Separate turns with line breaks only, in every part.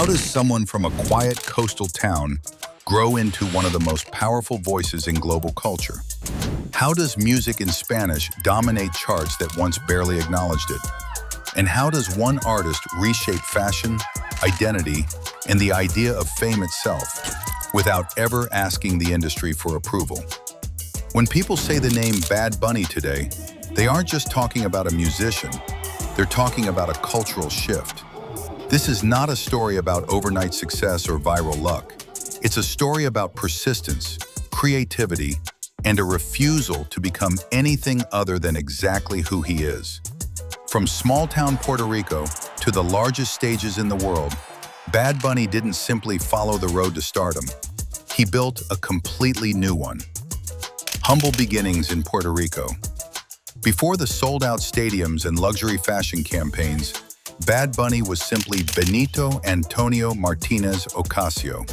How does someone from a quiet coastal town grow into one of the most powerful voices in global culture? How does music in Spanish dominate charts that once barely acknowledged it? And how does one artist reshape fashion, identity, and the idea of fame itself without ever asking the industry for approval? When people say the name Bad Bunny today, they aren't just talking about a musician, they're talking about a cultural shift. This is not a story about overnight success or viral luck. It's a story about persistence, creativity, and a refusal to become anything other than exactly who he is. From small-town Puerto Rico to the largest stages in the world, Bad Bunny didn't simply follow the road to stardom. He built a completely new one. Humble beginnings in Puerto Rico. Before the sold-out stadiums and luxury fashion campaigns, Bad Bunny was simply Benito Antonio Martinez Ocasio.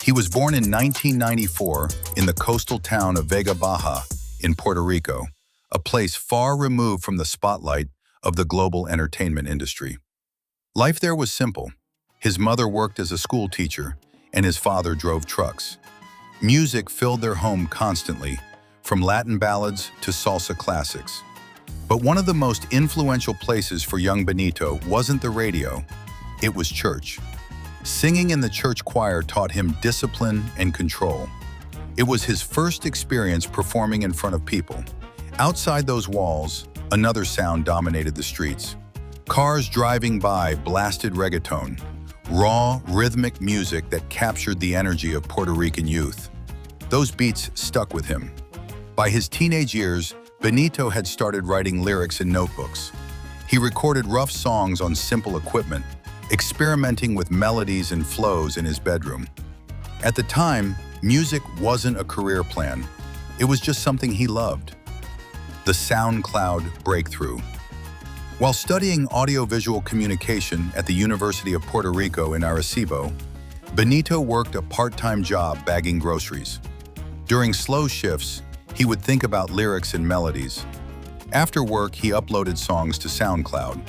He was born in 1994 in the coastal town of Vega Baja in Puerto Rico, a place far removed from the spotlight of the global entertainment industry. Life there was simple. His mother worked as a school teacher, and his father drove trucks. Music filled their home constantly, from Latin ballads to salsa classics. But one of the most influential places for young Benito wasn't the radio, it was church. Singing in the church choir taught him discipline and control. It was his first experience performing in front of people. Outside those walls, another sound dominated the streets. Cars driving by blasted reggaeton, raw, rhythmic music that captured the energy of Puerto Rican youth. Those beats stuck with him. By his teenage years, Benito had started writing lyrics in notebooks. He recorded rough songs on simple equipment, experimenting with melodies and flows in his bedroom. At the time, music wasn't a career plan. It was just something he loved. The SoundCloud breakthrough. While studying audiovisual communication at the University of Puerto Rico in Arecibo, Benito worked a part-time job bagging groceries. During slow shifts, he would think about lyrics and melodies. After work, he uploaded songs to SoundCloud.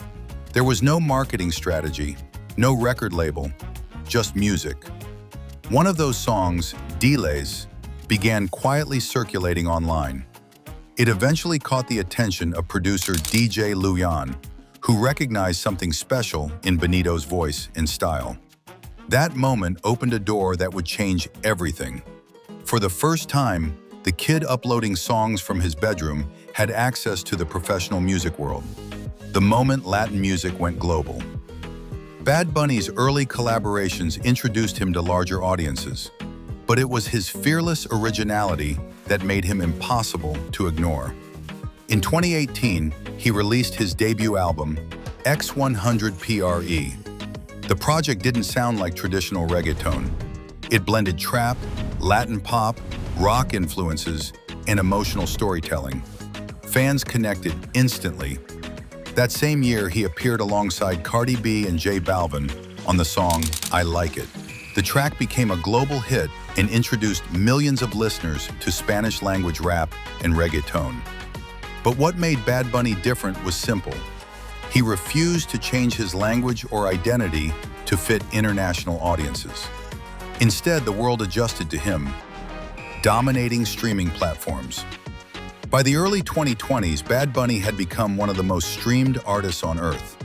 There was no marketing strategy, no record label, just music. One of those songs, Delays, began quietly circulating online. It eventually caught the attention of producer DJ Luyan, who recognized something special in Benito's voice and style. That moment opened a door that would change everything. For the first time, the kid uploading songs from his bedroom had access to the professional music world. The moment Latin music went global. Bad Bunny's early collaborations introduced him to larger audiences, but it was his fearless originality that made him impossible to ignore. In 2018, he released his debut album, X100 PRE. The project didn't sound like traditional reggaeton. It blended trap, Latin pop, rock influences, and emotional storytelling. Fans connected instantly. That same year, he appeared alongside Cardi B and J Balvin on the song I Like It. The track became a global hit and introduced millions of listeners to Spanish-language rap and reggaeton. But what made Bad Bunny different was simple. He refused to change his language or identity to fit international audiences. Instead, the world adjusted to him, dominating streaming platforms. By the early 2020s, Bad Bunny had become one of the most streamed artists on earth.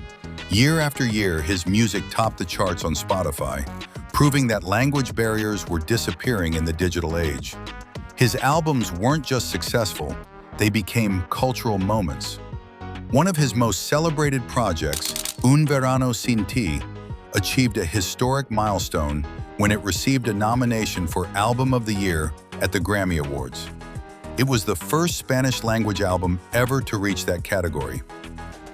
Year after year, his music topped the charts on Spotify, proving that language barriers were disappearing in the digital age. His albums weren't just successful, they became cultural moments. One of his most celebrated projects, Un Verano Sin Ti, achieved a historic milestone when it received a nomination for Album of the Year at the Grammy Awards. It was the first Spanish-language album ever to reach that category.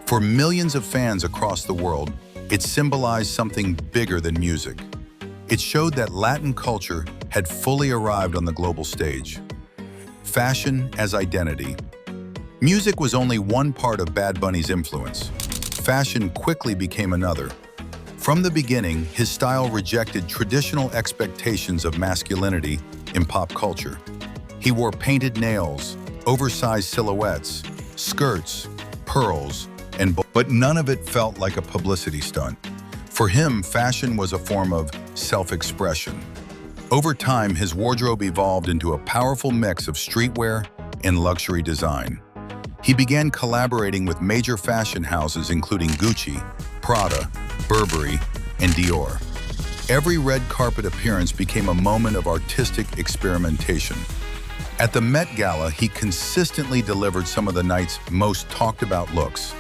For millions of fans across the world, it symbolized something bigger than music. It showed that Latin culture had fully arrived on the global stage. Fashion as identity. Music was only one part of Bad Bunny's influence. Fashion quickly became another. From the beginning, his style rejected traditional expectations of masculinity in pop culture. He wore painted nails, oversized silhouettes, skirts, pearls, but none of it felt like a publicity stunt. For him, fashion was a form of self-expression. Over time, his wardrobe evolved into a powerful mix of streetwear and luxury design. He began collaborating with major fashion houses including Gucci, Prada, Burberry, and Dior. Every red carpet appearance became a moment of artistic experimentation. At the Met Gala, he consistently delivered some of the night's most talked about looks,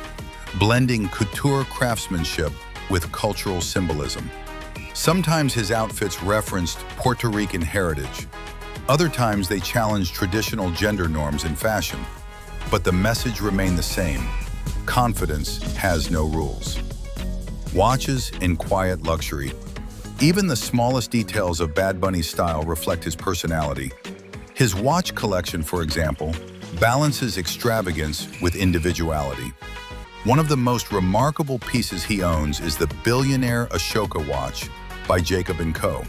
blending couture craftsmanship with cultural symbolism. Sometimes his outfits referenced Puerto Rican heritage. Other times they challenged traditional gender norms in fashion. But the message remained the same: confidence has no rules. Watches and quiet luxury. Even the smallest details of Bad Bunny's style reflect his personality. His watch collection, for example, balances extravagance with individuality. One of the most remarkable pieces he owns is the Billionaire Ashoka watch by Jacob & Co.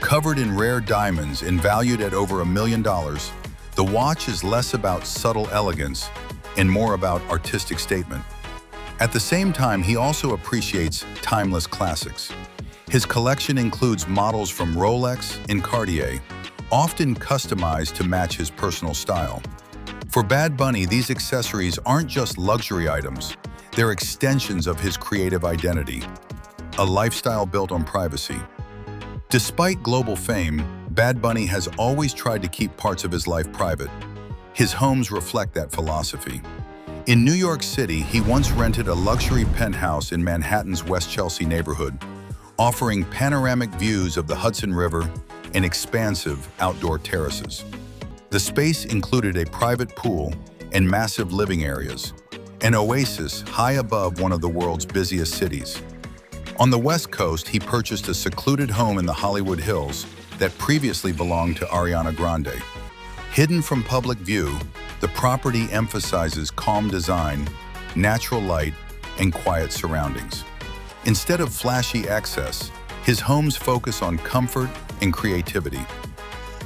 Covered in rare diamonds and valued at over $1 million, the watch is less about subtle elegance and more about artistic statement. At the same time, he also appreciates timeless classics. His collection includes models from Rolex and Cartier, often customized to match his personal style. For Bad Bunny, these accessories aren't just luxury items, they're extensions of his creative identity, a lifestyle built on privacy. Despite global fame, Bad Bunny has always tried to keep parts of his life private. His homes reflect that philosophy. In New York City, he once rented a luxury penthouse in Manhattan's West Chelsea neighborhood, offering panoramic views of the Hudson River and expansive outdoor terraces. The space included a private pool and massive living areas, an oasis high above one of the world's busiest cities. On the West Coast, he purchased a secluded home in the Hollywood Hills that previously belonged to Ariana Grande. Hidden from public view, the property emphasizes calm design, natural light, and quiet surroundings. Instead of flashy excess, his homes focus on comfort and creativity.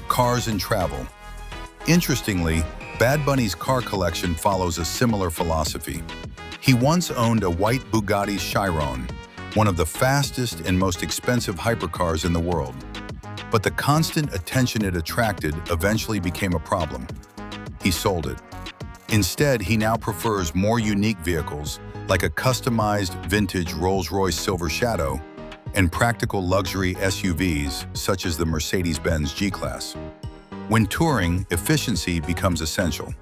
Cars and travel. Interestingly, Bad Bunny's car collection follows a similar philosophy. He once owned a white Bugatti Chiron, one of the fastest and most expensive hypercars in the world. But the constant attention it attracted eventually became a problem. He sold it. Instead, he now prefers more unique vehicles like a customized vintage Rolls-Royce Silver Shadow and practical luxury SUVs such as the Mercedes-Benz G-Class. When touring, efficiency becomes essential.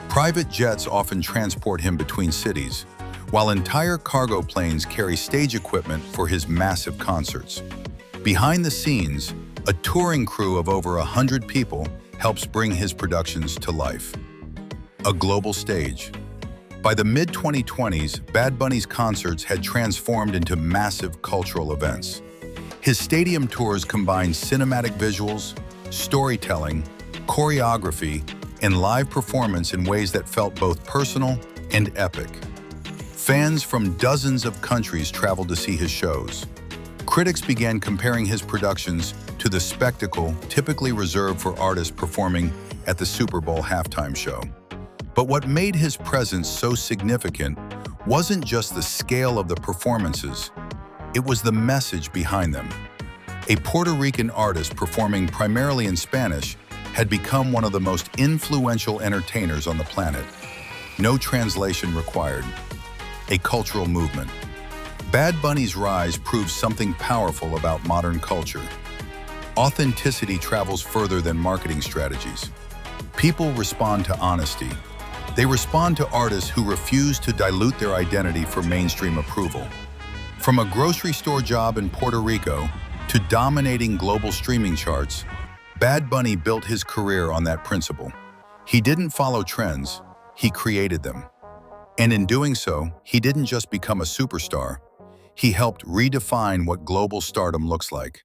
Private jets often transport him between cities, while entire cargo planes carry stage equipment for his massive concerts. Behind the scenes, a touring crew of over 100 people helps bring his productions to life. A global stage. By the mid-2020s, Bad Bunny's concerts had transformed into massive cultural events. His stadium tours combined cinematic visuals, storytelling, choreography, and live performance in ways that felt both personal and epic. Fans from dozens of countries traveled to see his shows. Critics began comparing his productions to the spectacle typically reserved for artists performing at the Super Bowl halftime show. But what made his presence so significant wasn't just the scale of the performances, it was the message behind them. A Puerto Rican artist performing primarily in Spanish had become one of the most influential entertainers on the planet. No translation required. A cultural movement. Bad Bunny's rise proves something powerful about modern culture. Authenticity travels further than marketing strategies. People respond to honesty. They respond to artists who refuse to dilute their identity for mainstream approval. From a grocery store job in Puerto Rico to dominating global streaming charts, Bad Bunny built his career on that principle. He didn't follow trends, he created them. And in doing so, he didn't just become a superstar, he helped redefine what global stardom looks like.